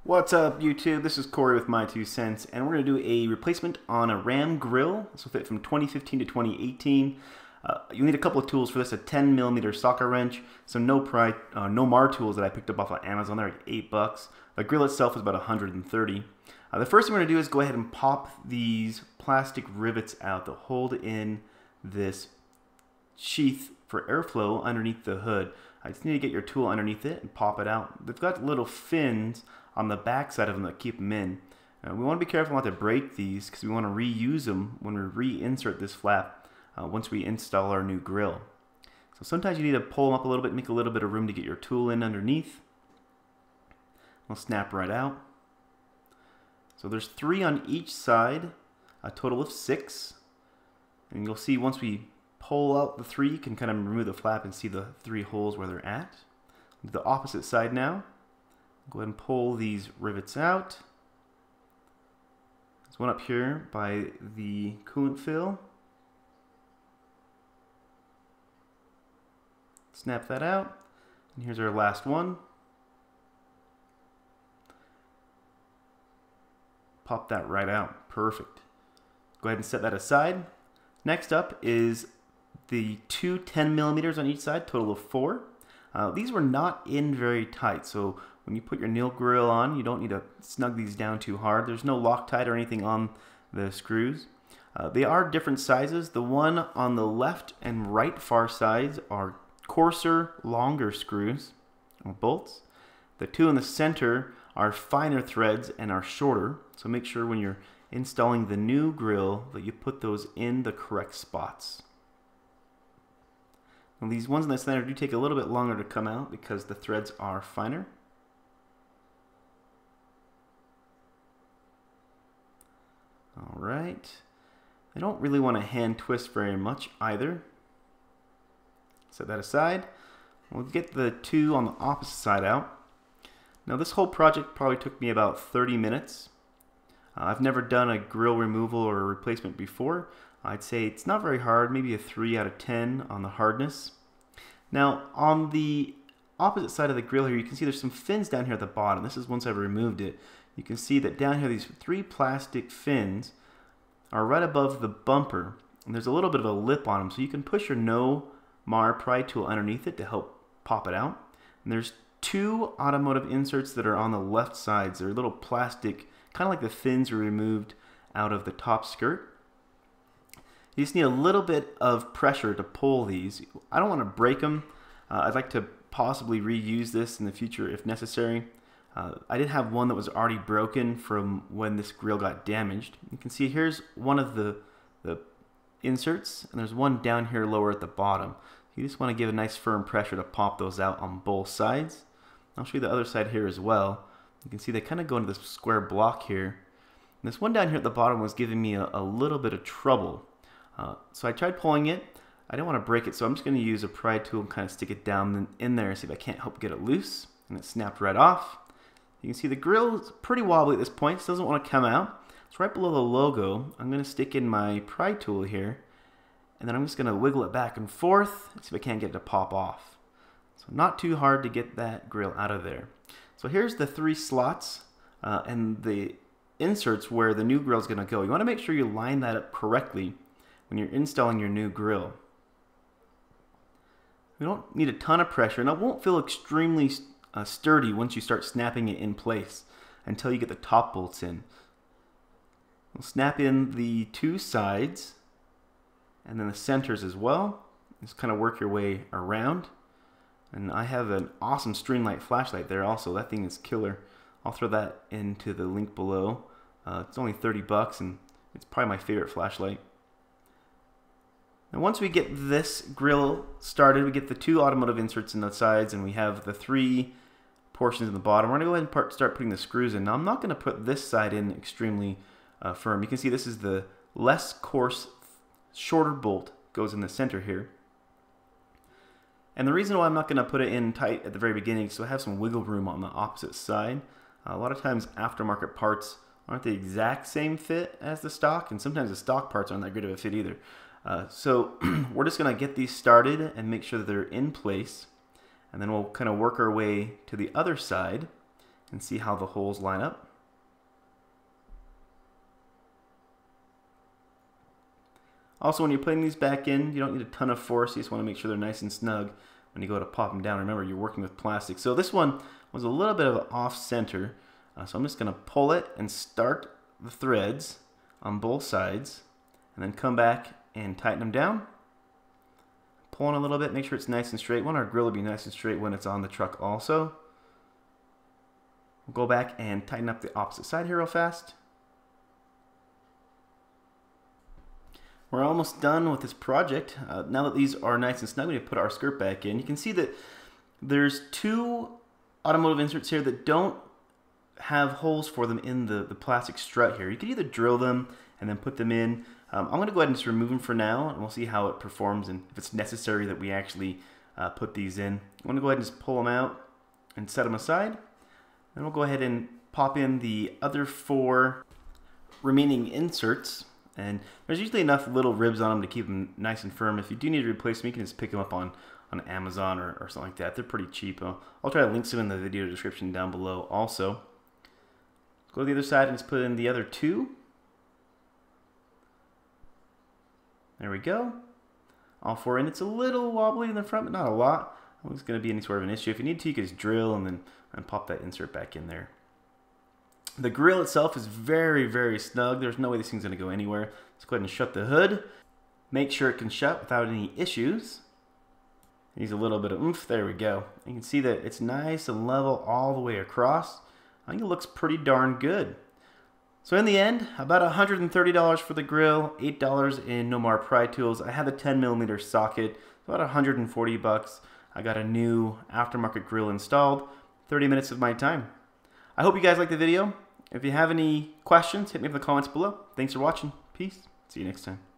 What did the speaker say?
What's up, YouTube? This is Corey with My Two Cents, and we're going to do a replacement on a Ram grill. This will fit from 2015 to 2018. You'll need a couple of tools for this: a 10mm socket wrench, some no mar tools that I picked up off of Amazon. They're like $8. The grill itself is about 130. The first thing we're going to do is go ahead and pop these plastic rivets out that hold in this sheath for airflow underneath the hood. I just need to get your tool underneath it and pop it out. They've got little fins on the back side of them that keep them in. We want to be careful not to break these because we want to reuse them when we reinsert this flap once we install our new grill. So sometimes you need to pull them up a little bit, make a little bit of room to get your tool in underneath. They'll snap right out. So there's 3 on each side, a total of 6. And you'll see once we pull out the 3, you can kind of remove the flap and see the 3 holes where they're at. The opposite side now. Go ahead and pull these rivets out. There's one up here by the coolant fill. Snap that out. And here's our last one. Pop that right out. Perfect. Go ahead and set that aside. Next up is the 2 10mm on each side, total of 4. These were not in very tight, so when you put your nail grill on, you don't need to snug these down too hard. There's no Loctite or anything on the screws. They are different sizes. The one on the left and right far sides are coarser, longer screws or bolts. The 2 in the center are finer threads and are shorter, so make sure when you're installing the new grill that you put those in the correct spots. Now, these ones in the center do take a little bit longer to come out because the threads are finer. Alright, I don't really want to hand twist very much either. Set that aside. We'll get the 2 on the opposite side out. Now this whole project probably took me about 30 minutes. I've never done a grill removal or a replacement before. I'd say it's not very hard, maybe a 3 out of 10 on the hardness. Now on the opposite side of the grill here, you can see there's some fins down here at the bottom. This is once I've removed it. You can see that down here these 3 plastic fins are right above the bumper, and there's a little bit of a lip on them, so you can push your no mar pry tool underneath it to help pop it out. And there's 2 automotive inserts that are on the left sides. They're little plastic, kind of like the fins we removed out of the top skirt. You just need a little bit of pressure to pull these. I don't want to break them. I'd like to possibly reuse this in the future if necessary. I did have one that was already broken from when this grill got damaged. You can see here's one of the inserts, and there's one down here lower at the bottom. You just want to give a nice firm pressure to pop those out on both sides. I'll show you the other side here as well. You can see they kind of go into this square block here. And this one down here at the bottom was giving me a little bit of trouble. So I tried pulling it. I didn't want to break it, so I'm just going to use a pry tool and kind of stick it down in there and see if I can't help get it loose. And it snapped right off. You can see the grill is pretty wobbly at this point. It doesn't want to come out. It's right below the logo. I'm going to stick in my pry tool here, and then I'm just going to wiggle it back and forth and see if I can't get it to pop off. So not too hard to get that grill out of there. So here's the 3 slots and the inserts where the new grill is going to go. You want to make sure you line that up correctly when you're installing your new grill. You don't need a ton of pressure, and it won't feel extremely sturdy once you start snapping it in place until you get the top bolts in. We'll snap in the 2 sides and then the centers as well. Just kind of work your way around. And I have an awesome string light flashlight there also. That thing is killer. I'll throw that into the link below. It's only 30 bucks and it's probably my favorite flashlight. And once we get this grill started, we get the 2 automotive inserts in the sides and we have the 3 portions in the bottom. We're going to go ahead and start putting the screws in. Now I'm not going to put this side in extremely firm. You can see this is the less coarse, shorter bolt goes in the center here. And the reason why I'm not going to put it in tight at the very beginning is so I have some wiggle room on the opposite side. A lot of times aftermarket parts aren't the exact same fit as the stock, and sometimes the stock parts aren't that good of a fit either. So we're just going to get these started and make sure that they're in place, and then we'll kind of work our way to the other side and see how the holes line up. Also, when you're putting these back in, you don't need a ton of force. You just want to make sure they're nice and snug when you go to pop them down. Remember, you're working with plastic. So this one was a little bit of off center. So I'm just going to pull it and start the threads on both sides, and then come back and tighten them down. Pull on a little bit, make sure it's nice and straight. We want our grill to be nice and straight when it's on the truck also. We'll go back and tighten up the opposite side here real fast. We're almost done with this project. Now that these are nice and snug, we need to put our skirt back in. You can see that there's two automotive inserts here that don't have holes for them in the plastic strut here. You could either drill them and then put them in. I'm going to go ahead and just remove them for now, and we'll see how it performs and if it's necessary that we actually put these in. I'm going to go ahead and just pull them out and set them aside. Then we'll go ahead and pop in the other 4 remaining inserts. And there's usually enough little ribs on them to keep them nice and firm. If you do need to replace them, you can just pick them up on Amazon or something like that. They're pretty cheap. I'll try to link some in the video description down below also. Go to the other side and just put in the other 2. There we go. All 4 in. It's a little wobbly in the front, but not a lot. I don't think it's going to be any sort of an issue. If you need to, you can just drill and pop that insert back in there. The grill itself is very, very snug. There's no way this thing's going to go anywhere. Let's go ahead and shut the hood. Make sure it can shut without any issues. Needs a little bit of oomph. There we go. You can see that it's nice and level all the way across. I think it looks pretty darn good. So in the end, about $130 for the grill, $8 in Nomar pry tools. I had the 10mm socket, about 140 bucks. I got a new aftermarket grill installed. 30 minutes of my time. I hope you guys liked the video. If you have any questions, hit me in the comments below. Thanks for watching. Peace. See you next time.